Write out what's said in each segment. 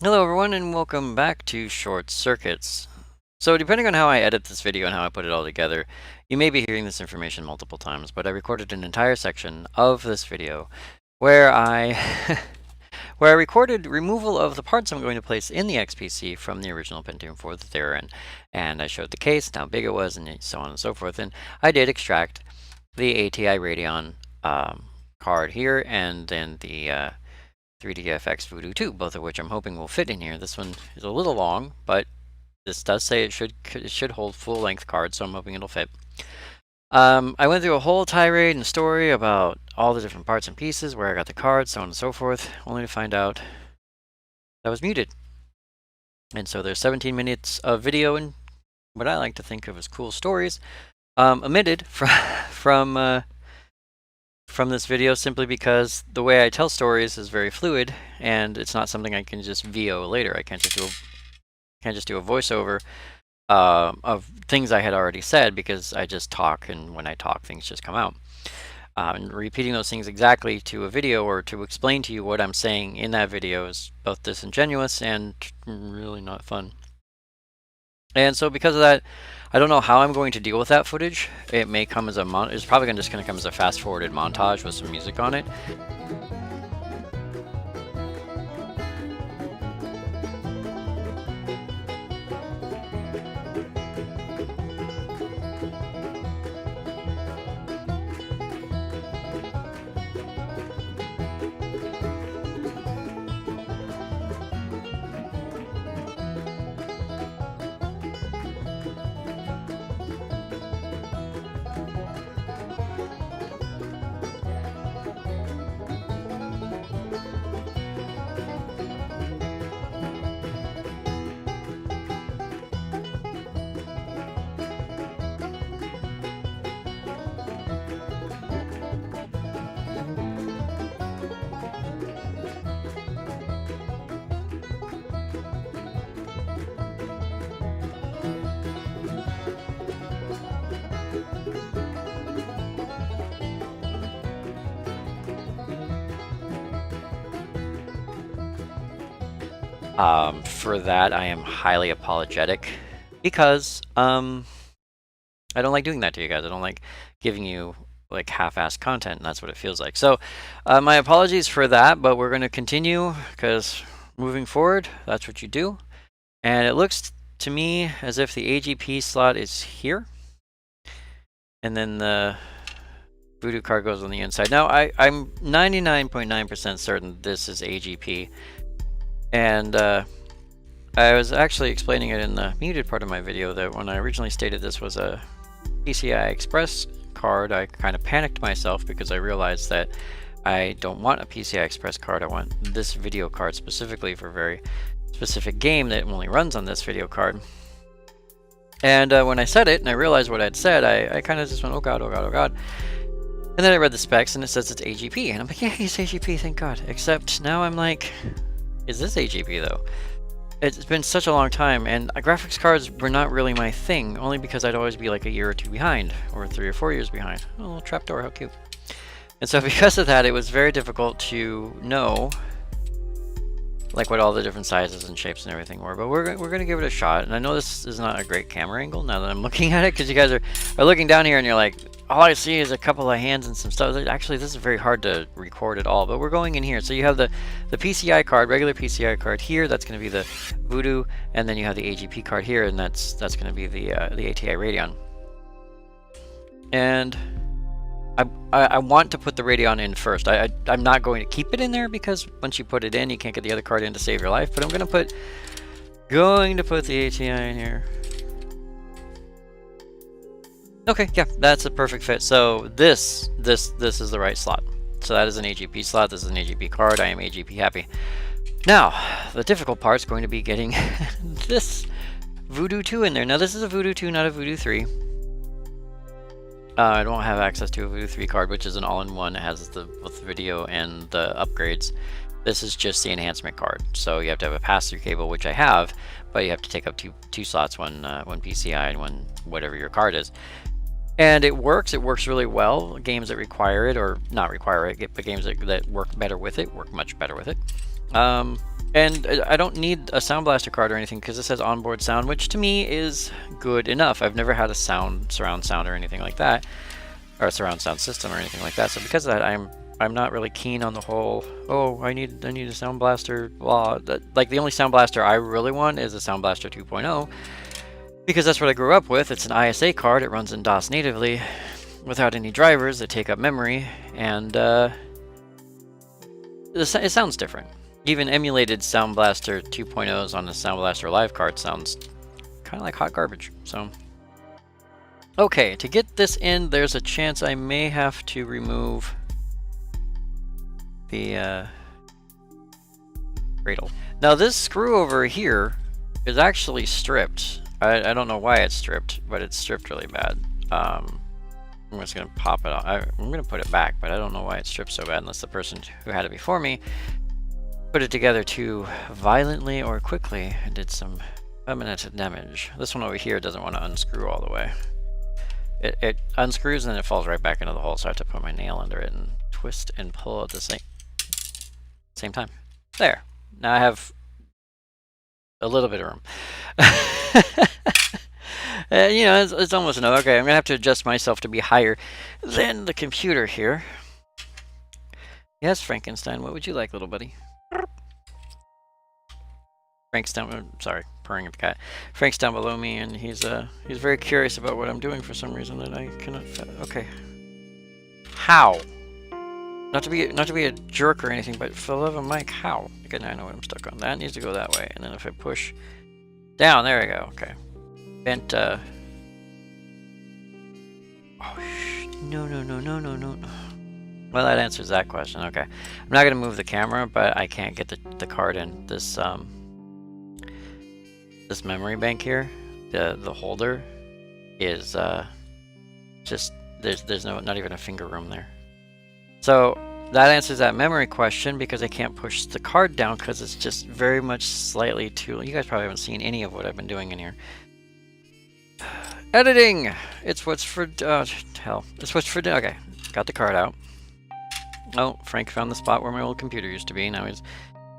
Hello everyone and welcome back to Short Circuits. So depending on how I edit this video and how I put it all together, you may be hearing this information multiple times, but I recorded an entire section of this video where I where I recorded removal of the parts I'm going to place in the XPC from the original Pentium 4 that they were in. And I showed the case and how big it was and so on and so forth. And I did extract the ATI Radeon card here and then the 3DFX Voodoo 2, both of which I'm hoping will fit in here. This one is a little long, but this does say it should hold full-length cards, so I'm hoping it'll fit. I went through a whole tirade and story about all the different parts and pieces, where I got the cards, so on and so forth, only to find out that I was muted. And so there's 17 minutes of video and what I like to think of as cool stories omitted from this video simply because the way I tell stories is very fluid and it's not something I can just VO later. I can't just do a voiceover of things I had already said because I just talk, and when I talk things just come out. And repeating those things exactly to a video or to explain to you what I'm saying in that video is both disingenuous and really not fun. And so because of that, I don't know how I'm going to deal with that footage. It may come as a it's probably just going to come as a fast-forwarded montage with some music on it. For that, I am highly apologetic because I don't like doing that to you guys. I don't like giving you like half-assed content, and that's what it feels like. So my apologies for that, but we're going to continue because moving forward, that's what you do. And it looks to me as if the AGP slot is here, and then the Voodoo card goes on the inside. Now I'm 99.9% certain this is AGP, and I was actually explaining it in the muted part of my video that when I originally stated this was a PCI Express card, I kind of panicked myself because I realized that I don't want a PCI Express card. I want this video card specifically for a very specific game that only runs on this video card. And when I said it and I realized what I'd said, I kind of just went, oh god, oh god, oh god. And then I read the specs and it says it's AGP. And I'm like, yeah, it's AGP, thank god. Except now I'm like, is this AGP though? It's been such a long time, and graphics cards were not really my thing, only because I'd always be like a year or two behind, or 3 or 4 years behind. Oh, little trapdoor, how cute. And so because of that, it was very difficult to know like what all the different sizes and shapes and everything were, but we're going to give it a shot. And I know this is not a great camera angle now that I'm looking at it, because you guys are looking down here and you're like, all I see is a couple of hands and some stuff. Actually, this is very hard to record at all, but we're going in here. So you have the PCI card, regular PCI card here. That's going to be the Voodoo, and then you have the AGP card here, and that's going to be the ATI Radeon. And I want to put the Radeon in first. I'm not going to keep it in there because once you put it in, you can't get the other card in to save your life. But I'm going to put the ATI in here. Okay, yeah, that's a perfect fit. So this is the right slot. So that is an AGP slot. This is an AGP card. I am AGP happy. Now, the difficult part is going to be getting this Voodoo 2 in there. Now, this is a Voodoo 2, not a Voodoo 3. I don't have access to a Voodoo 3 card, which is an all-in-one. It has both the video and the upgrades. This is just the enhancement card. So you have to have a pass-through cable, which I have, but you have to take up two slots, one PCI and one whatever your card is. And it works really well. Games that require it, or not require it, but games that work better with it, work much better with it. And I don't need a Sound Blaster card or anything because this has onboard sound, which to me is good enough. I've never had a surround sound or anything like that, or a surround sound system or anything like that. So because of that, I'm not really keen on the whole, oh, I need a Sound Blaster, blah. Like the only Sound Blaster I really want is a Sound Blaster 2.0 because that's what I grew up with. It's an ISA card. It runs in DOS natively without any drivers that take up memory, and it sounds different. Even emulated Sound Blaster 2.0s on the Sound Blaster Live card sounds kind of like hot garbage. So, okay, to get this in, there's a chance I may have to remove the cradle. Now this screw over here is actually stripped. I don't know why it's stripped, but it's stripped really bad. I'm just gonna pop it off. I'm gonna put it back, but I don't know why it's stripped so bad unless the person who had it before me put it together too violently or quickly and did some permanent damage. This one over here doesn't want to unscrew all the way. It unscrews and then it falls right back into the hole, so I have to put my nail under it and twist and pull at the same time. There. Now I have a little bit of room. You know, it's almost enough. Okay, I'm gonna have to adjust myself to be higher than the computer here. Yes, Frankenstein, what would you like, little buddy? Frank's down. Sorry, purring at the cat. Frank's down below me, and he's very curious about what I'm doing for some reason that I cannot. Okay. How? Not to be a jerk or anything, but for the love of Mike, how? Okay, now I know what I'm stuck on. That needs to go that way, and then if I push down, there we go. Okay. Bent. Oh, no. Well, that answers that question. Okay. I'm not gonna move the camera, but I can't get the card in this this memory bank here. The holder is just there's not even a finger room there. So that answers that memory question because I can't push the card down because it's just very much slightly too. You guys probably haven't seen any of what I've been doing in here. Editing. It's what's for hell. It's what's for. Okay, got the card out. Oh, Frank found the spot where my old computer used to be. Now he's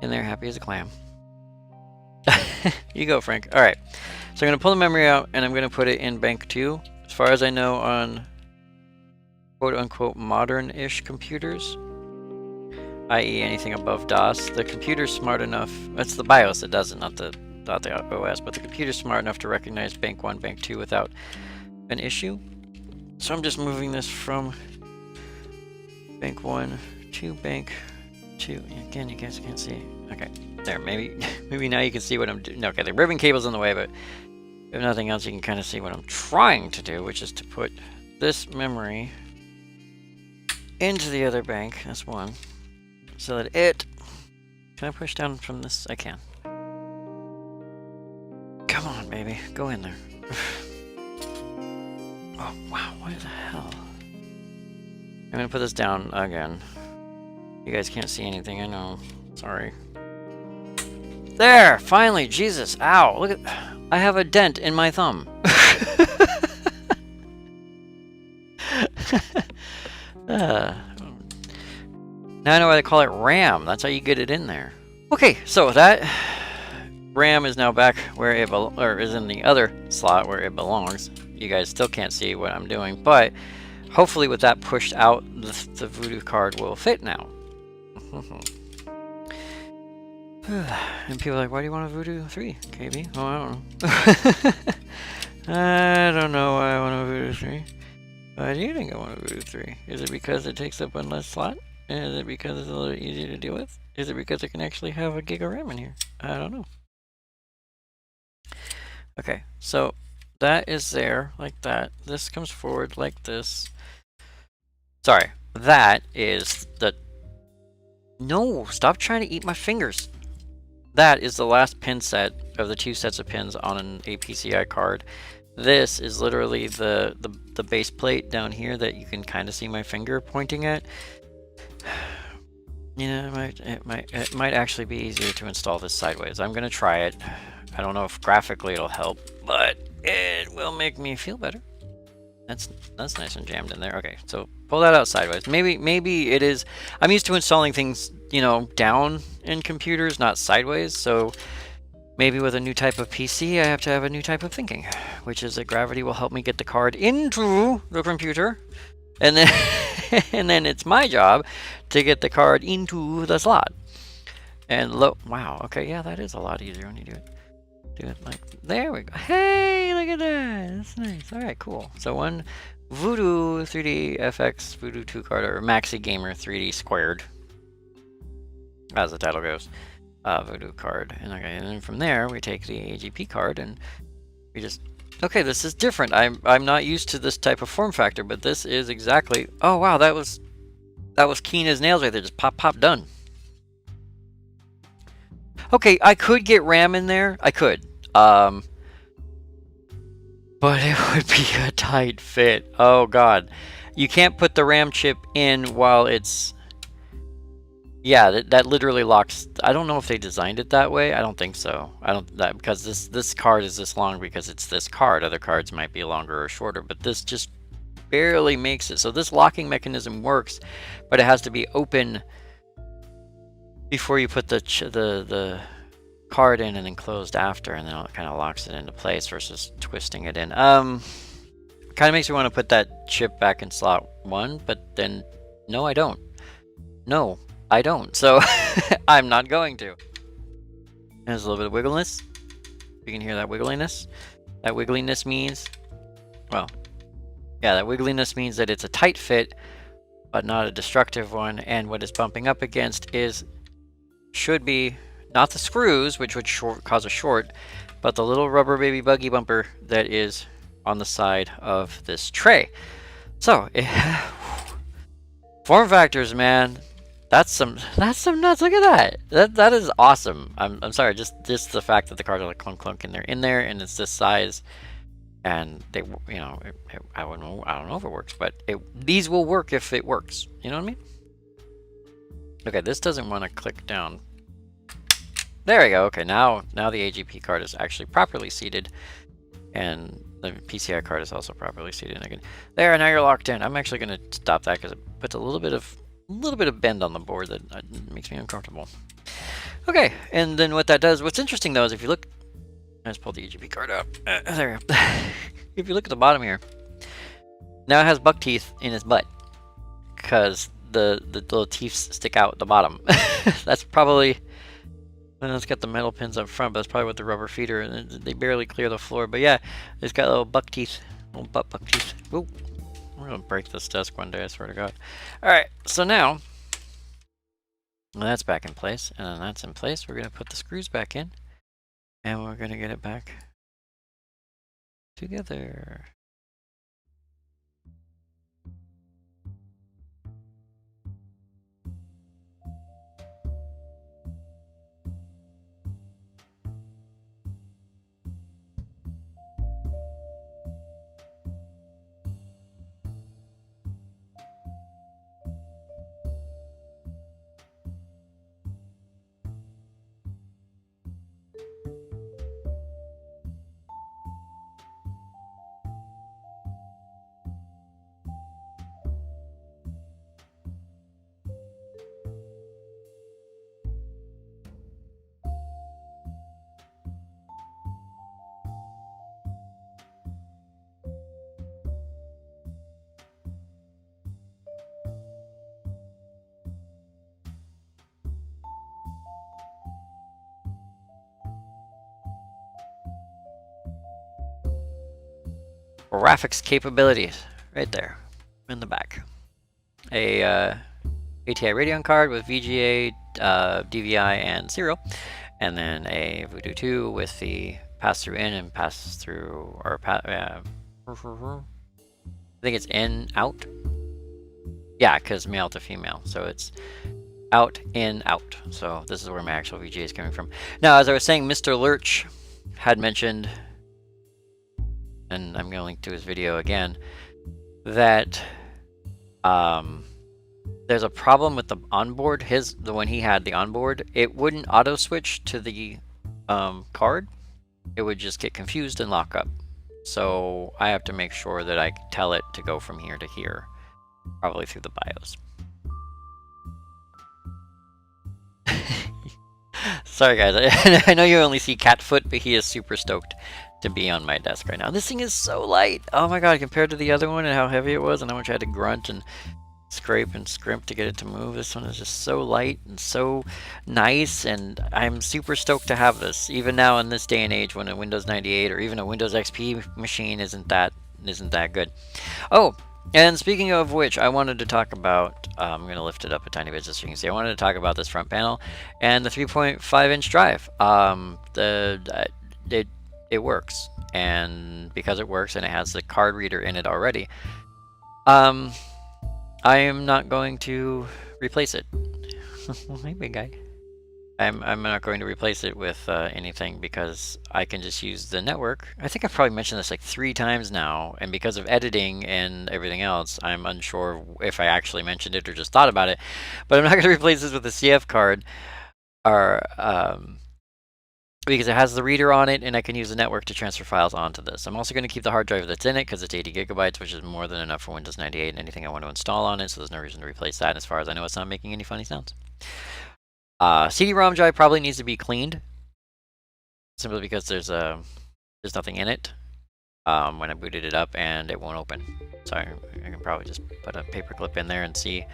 in there happy as a clam. You go, Frank. Alright. So I'm going to pull the memory out and I'm going to put it in bank 2. As far as I know on quote-unquote modern-ish computers, i.e. anything above DOS, the computer's smart enough. It's the BIOS that does it, not the OS, but the computer's smart enough to recognize bank 1, bank 2 without an issue. So I'm just moving this from bank 1 to bank 2. Again, you guys can't see. Okay, there. Maybe now you can see what I'm doing. Okay, the ribbon cable's in the way, but if nothing else, you can kind of see what I'm trying to do, which is to put this memory into the other bank. That's one. So that it... Can I push down from this? I can. Come on, baby. Go in there. Oh, wow. What the hell? I'm going to put this down again. You guys can't see anything, I know. Sorry. There! Finally! Jesus! Ow! Look at... I have a dent in my thumb. Now I know why they call it RAM. That's how you get it in there. Okay, so that RAM is now back where it is in the other slot where it belongs. You guys still can't see what I'm doing, but hopefully with that pushed out, the Voodoo card will fit now. And people are like, why do you want a Voodoo 3, KB? Oh, I don't know. I don't know why I want a Voodoo 3. Why do you think I want a Voodoo 3? Is it because it takes up one less slot? Is it because it's a little easier to deal with? Is it because it can actually have a gig of RAM in here? I don't know. Okay, so that is there, like that. This comes forward like this. Sorry, that is the... No, stop trying to eat my fingers. That is the last pin set of the 2 sets of pins on an APCI card. This is literally the base plate down here that you can kind of see my finger pointing at. You know, it might actually be easier to install this sideways. I'm gonna try it. I don't know if graphically it'll help, but it will make me feel better. That's nice and jammed in there. Okay, so pull that out sideways. Maybe it is. I'm used to installing things, you know, down in computers, not sideways. So maybe with a new type of PC, I have to have a new type of thinking, which is that gravity will help me get the card into the computer, and then and then it's my job to get the card into the slot. And wow, okay, yeah, that is a lot easier when you do it like, there we go. Hey, look at that, that's nice. All right, cool. So one Voodoo 3D FX Voodoo 2 card, or Maxi Gamer 3D squared, as the title goes, Voodoo card. And okay, and then from there we take the AGP card and we just, okay, this is different. I'm not used to this type of form factor, but this is exactly, oh wow, that was keen as nails right there. Just pop, pop, done. Okay, I could get RAM in there. I could. But it would be a tight fit. Oh god. You can't put the RAM chip in while it's... Yeah, that literally locks... I don't know if they designed it that way. I don't think so. Because this card is this long because it's this card. Other cards might be longer or shorter, but this just barely makes it. So this locking mechanism works, but it has to be open before you put the card in and then closed after, and then it kind of locks it into place versus twisting it in. Kind of makes me want to put that chip back in slot 1, but then no, I don't. No, I don't. So I'm not going to. There's a little bit of wiggleness. You can hear that wiggliness. That wiggliness means, well, yeah, that wiggliness means that it's a tight fit, but not a destructive one. And what it's bumping up against should be not the screws, which would cause a short, but the little rubber baby buggy bumper that is on the side of this tray. So, form factors, man. That's some nuts. Look at that. That is awesome. I'm sorry, just the fact that the cards are like clunk clunk and they're in there and it's this size, and they, you know, I don't know if it works, but these will work if it works. You know what I mean? Okay, this doesn't want to click down. There we go. Okay, now the AGP card is actually properly seated, and the PCI card is also properly seated. And again, there. Now you're locked in. I'm actually going to stop that because it puts a little bit of bend on the board that makes me uncomfortable. Okay, and then what that does. What's interesting though is if you look, I just pulled the AGP card out. There. If you look at the bottom here, now it has buck teeth in its butt because the little teeth stick out the bottom. That's probably. And it's got the metal pins up front, but that's probably what the rubber feet are, and they barely clear the floor. But yeah, it's got little buck teeth, little buck teeth. Whoa, I'm gonna break this desk one day, I swear to God. All right, so now that's back in place, and then that's in place. We're gonna put the screws back in, and we're gonna get it back together. Graphics capabilities, right there, in the back. A ATI Radeon card with VGA, DVI, and serial, and then a Voodoo 2 with the pass-through in and pass-through, or I think it's in, out. Yeah, because male to female, so it's out, in, out. So this is where my actual VGA is coming from. Now, as I was saying, Mr. Lurch had mentioned, and I'm going to link to his video again, that there's a problem with the onboard. The one he had, the onboard, it wouldn't auto switch to the card. It would just get confused and lock up. So I have to make sure that I tell it to go from here to here, probably through the BIOS. Sorry guys, I know you only see Catfoot, but he is super stoked to be on my desk right now. This thing is so light! Oh my god, compared to the other one and how heavy it was and how much I had to grunt and scrape and scrimp to get it to move, this one is just so light and so nice, and I'm super stoked to have this, even now in this day and age when a Windows 98 or even a Windows XP machine isn't that good. Oh, and speaking of which, I wanted to talk about, I'm going to lift it up a tiny bit just so you can see, I wanted to talk about this front panel and the 3.5-inch drive. It works, and because it works and it has the card reader in it already, I am not going to replace it. Hey, big guy. I'm not going to replace it with anything because I can just use the network. I think I've probably mentioned this like 3 times now, and because of editing and everything else, I'm unsure if I actually mentioned it or just thought about it. But I'm not going to replace this with a CF card, or because it has the reader on it, and I can use the network to transfer files onto this. I'm also going to keep the hard drive that's in it because it's 80 gigabytes, which is more than enough for Windows 98 and anything I want to install on it, so there's no reason to replace that. And as far as I know, it's not making any funny sounds. CD-ROM drive probably needs to be cleaned, simply because there's nothing in it when I booted it up, and it won't open. So I can probably just put a paper clip in there and see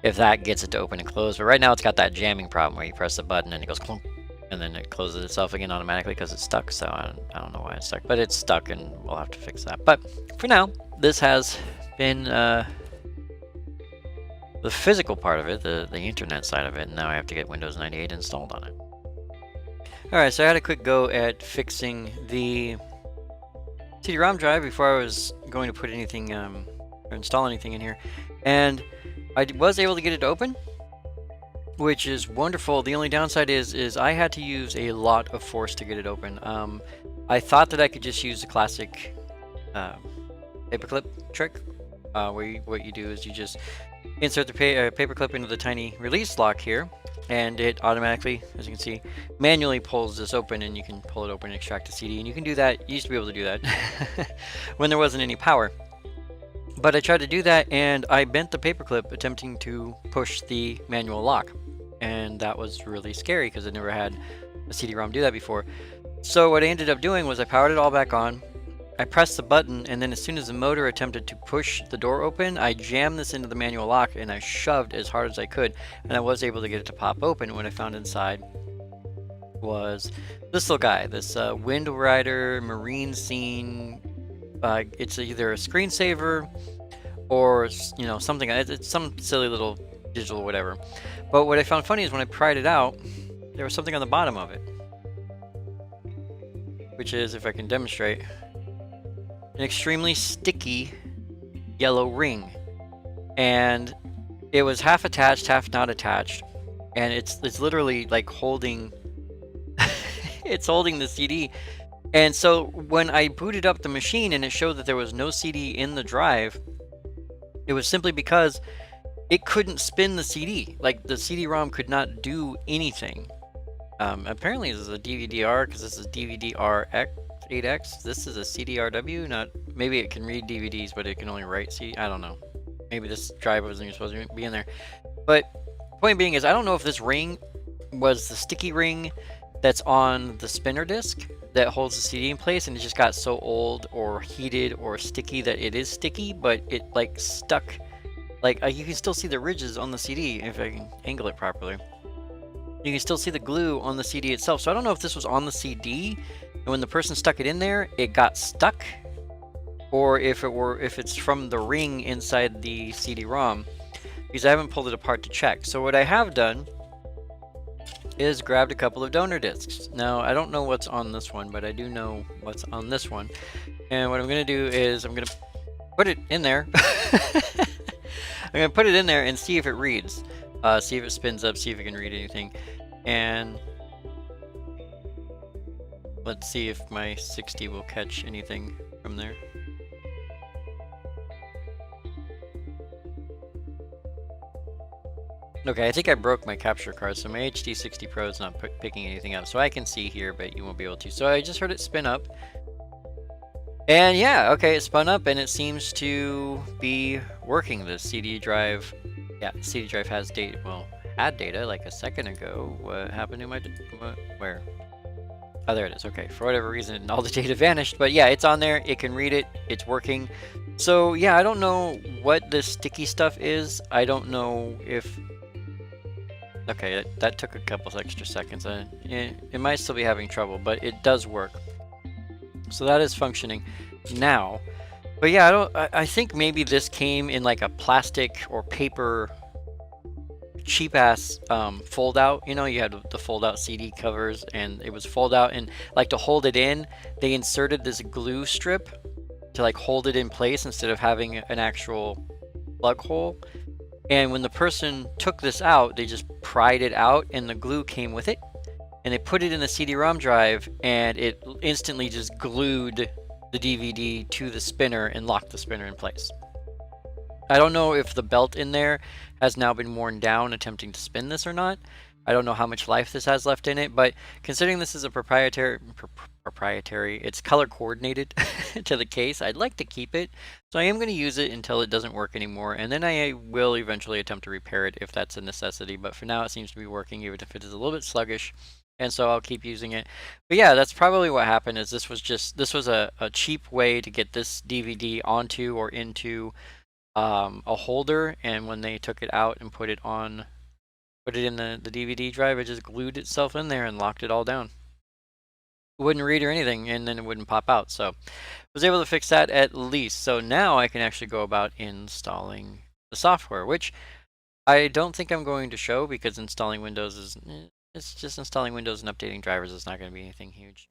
if that gets it to open and close. But right now it's got that jamming problem where you press the button and it goes clunk, and then it closes itself again automatically because it's stuck. So I don't know why it's stuck, but it's stuck, and we'll have to fix that. But for now, this has been the physical part of it, the internet side of it, and now I have to get Windows 98 installed on it. Alright, so I had a quick go at fixing the CD-ROM drive before I was going to put anything, or install anything in here, and I was able to get it to open, which is wonderful. The only downside is I had to use a lot of force to get it open. I thought that I could just use the classic paperclip trick, where what you do is you just insert the paperclip into the tiny release lock here, and it automatically, as you can see, manually pulls this open, and you can pull it open and extract the CD, and you can do that. You used to be able to do that when there wasn't any power. But I tried to do that, and I bent the paperclip attempting to push the manual lock, and that was really scary because I never had a CD-ROM do that before. So what I ended up doing was I powered it all back on, I pressed the button, and then as soon as the motor attempted to push the door open, I jammed this into the manual lock and I shoved as hard as I could, and I was able to get it to pop open. What I found inside was this little guy, this Wind Rider Marine Scene. It's either a screensaver or, you know, something. It's some silly little digital whatever. But what I found funny is when I pried it out, there was something on the bottom of it, which is, if I can demonstrate, an extremely sticky yellow ring, and it was half attached, half not attached, and it's literally like holding it's holding the CD. And so when I booted up the machine and it showed that there was no CD in the drive, it was simply because it couldn't spin the CD. Like, the CD-ROM could not do anything. Apparently this is a DVD-R because this is DVD-RX 8X. This is a CDRW. Not, maybe it can read DVDs, but it can only write CD. I don't know. Maybe this drive wasn't even supposed to be in there. But point being is, I don't know if this ring was the sticky ring that's on the spinner disc that holds the CD in place, and it just got so old or heated or sticky that it is sticky, but it like stuck. Like, you can still see the ridges on the CD if I can angle it properly. You can still see the glue on the CD itself. So I don't know if this was on the CD, and when the person stuck it in there, it got stuck, or if it's from the ring inside the CD-ROM, because I haven't pulled it apart to check. So what I have done is grabbed a couple of donor discs. Now, I don't know what's on this one, but I do know what's on this one. And what I'm going to do is I'm going to put it in there. I'm going to put it in there and see if it reads. See if it spins up, see if it can read anything. And let's see if my 60 will catch anything from there. Okay, I think I broke my capture card, so my HD60 Pro is not picking anything up. So I can see here, but you won't be able to. So I just heard it spin up. And yeah, okay, it spun up and it seems to be working. The CD drive, yeah, CD drive has data. Well, had data like a second ago. What happened to my? Where? Oh, there it is. Okay, for whatever reason, all the data vanished. But yeah, it's on there. It can read it. It's working. So yeah, I don't know what this sticky stuff is. I don't know if... Okay, that took a couple extra seconds. It might still be having trouble, but it does work. So that is functioning now. But yeah, I think maybe this came in like a plastic or paper cheap ass fold out. You know, you had the fold out CD covers and it was fold out, and like to hold it in, they inserted this glue strip to like hold it in place instead of having an actual plug hole. And when the person took this out, they just pried it out and the glue came with it. And they put it in the CD-ROM drive and it instantly just glued the DVD to the spinner and locked the spinner in place. I don't know if the belt in there has now been worn down attempting to spin this or not. I don't know how much life this has left in it, but considering this is a proprietary, it's color coordinated to the case, I'd like to keep it. So I am going to use it until it doesn't work anymore, and then I will eventually attempt to repair it if that's a necessity. But for now, it seems to be working, even if it is a little bit sluggish. And so I'll keep using it. But yeah, that's probably what happened. Is this was a cheap way to get this DVD onto or into a holder, and when they took it out and put it in the DVD drive, it just glued itself in there and locked it all down. It wouldn't read or anything, and then it wouldn't pop out. So I was able to fix that at least. So now I can actually go about installing the software, which I don't think I'm going to show, because installing Windows is... it's just installing Windows and updating drivers. Is not going to be anything huge.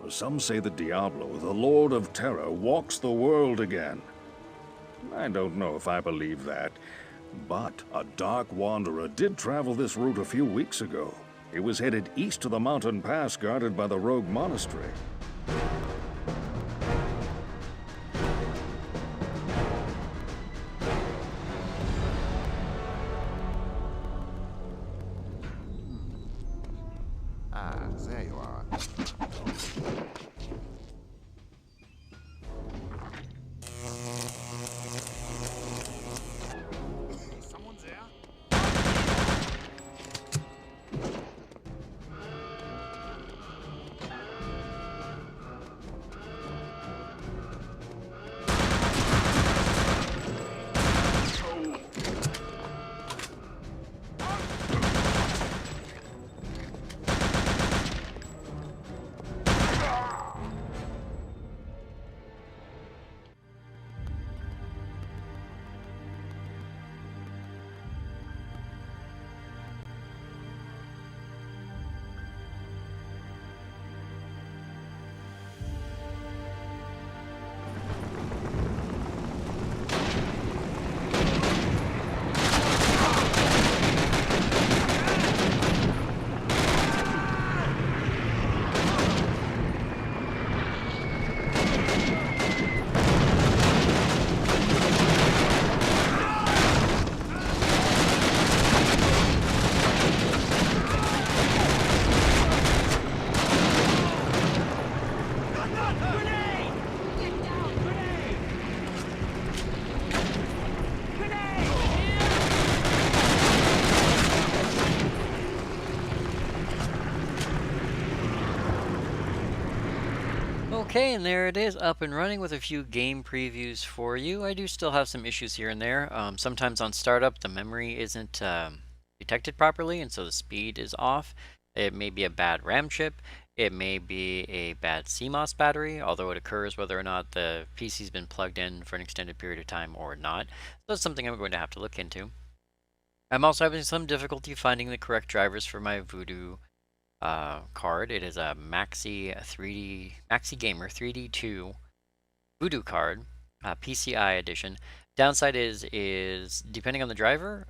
Some say that Diablo, the Lord of Terror, walks the world again. I don't know if I believe that, but a dark wanderer did travel this route a few weeks ago. He was headed east to the mountain pass guarded by the rogue monastery. There you are. Someone's there? Okay, and there it is, up and running with a few game previews for you. I do still have some issues here and there. Sometimes on startup, the memory isn't detected properly, and so the speed is off. It may be a bad RAM chip. It may be a bad CMOS battery, although it occurs whether or not the PC's been plugged in for an extended period of time or not. So that's something I'm going to have to look into. I'm also having some difficulty finding the correct drivers for my Voodoo card. It is a Maxi Gamer 3D2 Voodoo card, PCI edition. Downside is depending on the driver,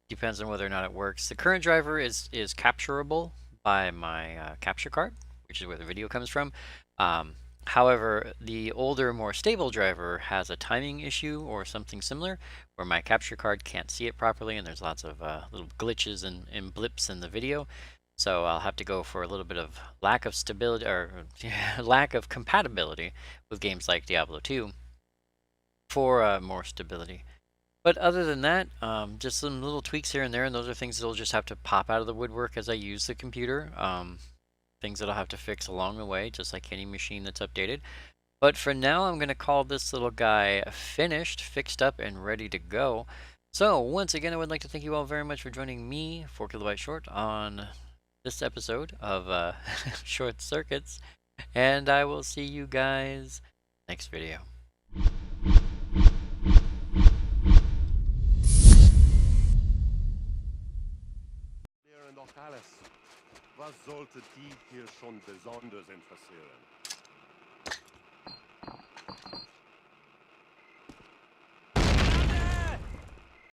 depends on whether or not it works. The current driver is capturable by my capture card, which is where the video comes from. However, the older, more stable driver has a timing issue or something similar, where my capture card can't see it properly, and there's lots of little glitches and blips in the video. So I'll have to go for a little bit of lack of stability or lack of compatibility with games like Diablo 2 for more stability. But other than that, just some little tweaks here and there, and those are things that'll just have to pop out of the woodwork as I use the computer. Things that I'll have to fix along the way, just like any machine that's updated. But for now, I'm going to call this little guy finished, fixed up, and ready to go. So once again, I would like to thank you all very much for joining me, 4KB Short, on this episode of Short Circuits. And I will see you guys next video. Was sollte die hier schon besonders interessieren?